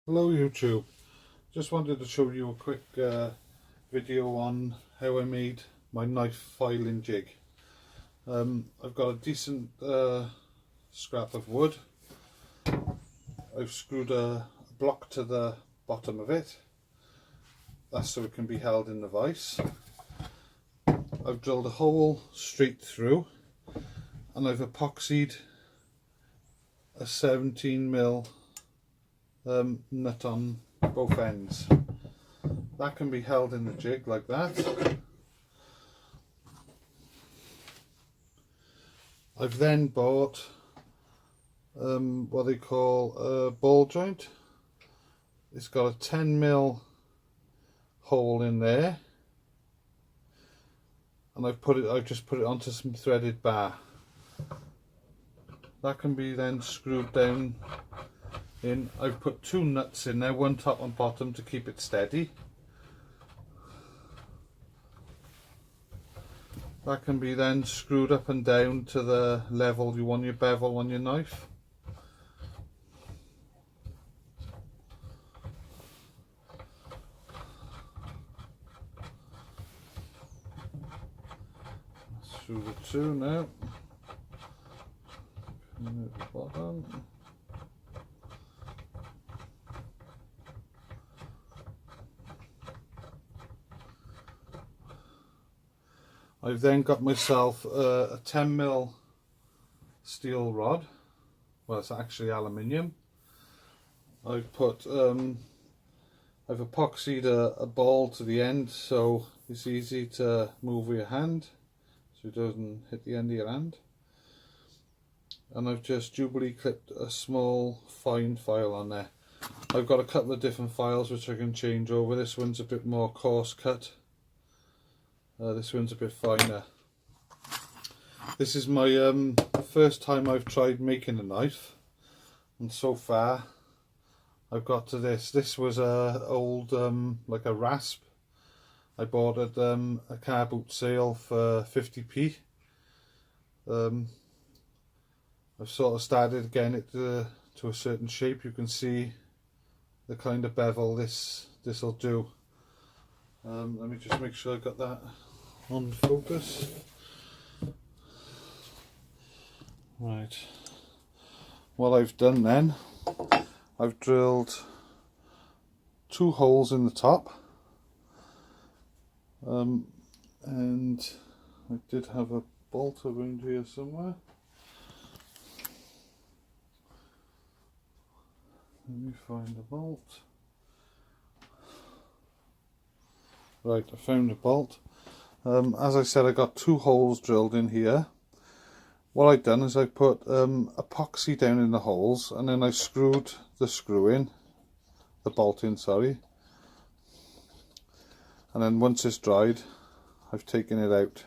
Hello YouTube, just wanted to show you a quick video on how I made my knife filing jig. I've got a decent scrap of wood. I've screwed a block to the bottom of it. That's so it can be held in the vise. I've drilled a hole straight through and I've epoxied a 17mm nut on both ends. That can be held in the jig like that. I've then bought what they call a ball joint. It's got a 10mm hole in there, and I've just put it onto some threaded bar. That can be then screwed down in. I've put two nuts in there, one top and bottom, to keep it steady. That can be then screwed up and down to the level you want your bevel on your knife. Screw the two now. And at the bottom. I've then got myself a 10mm steel rod. Well, it's actually aluminium. I've epoxied a ball to the end so it's easy to move with your hand, so it doesn't hit the end of your hand. And I've just Jubilee clipped a small fine file on there. I've got a couple of different files which I can change over. This one's a bit more coarse cut. This one's a bit finer. This is my first time I've tried making a knife, and so far I've got to this. This was a old like a rasp. I bought at a car boot sale for 50p. I've sort of started getting it to a certain shape. You can see the kind of bevel this will do. Let me just make sure I got that on focus. Right, what I've done then, I've drilled two holes in the top, and I did have a bolt around here somewhere. Let me find the bolt. Right, I found the bolt. As I said, I got two holes drilled in here. What I've done is I put epoxy down in the holes, and then I screwed the screw in, the bolt in, sorry. And then once it's dried, I've taken it out.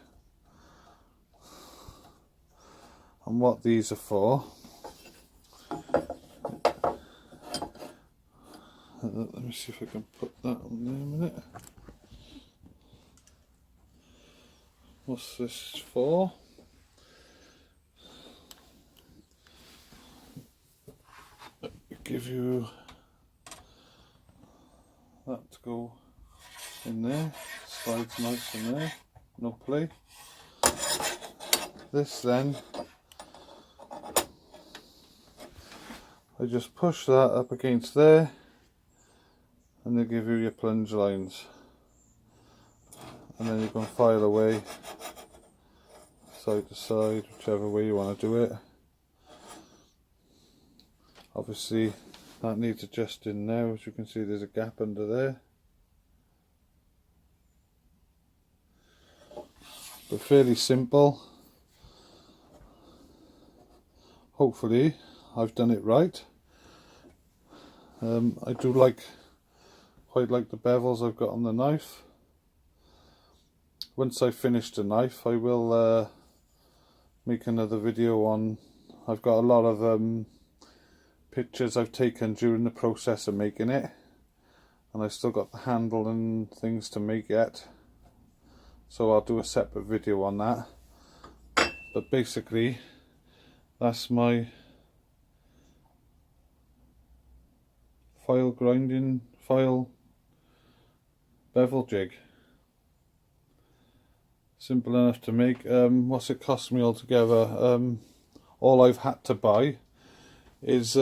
And what these are for, let me see if I can put that on there a minute. What's this for? Give you that to go in there, slides nice in there, no play. This then, I just push that up against there, and they give you your plunge lines, and then you can file away side to side, whichever way you want to do it. Obviously that needs adjusting now. As you can see, there's a gap under there, but fairly simple. Hopefully I've done it right. I do quite like the bevels I've got on the knife. Once I finish the knife, I will make another video on. I've got a lot of pictures I've taken during the process of making it, and I've still got the handle and things to make yet, so I'll do a separate video on that. But basically that's my file grinding file bevel jig. Simple enough to make. What's it cost me altogether? All I've had to buy is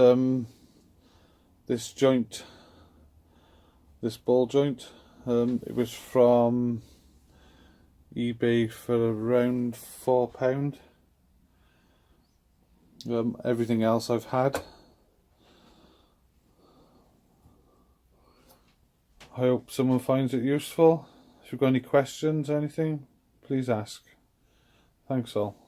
this joint, this ball joint. It was from eBay for around £4. Everything else I've had. I hope someone finds it useful. If you've got any questions or anything, please ask. Thanks all.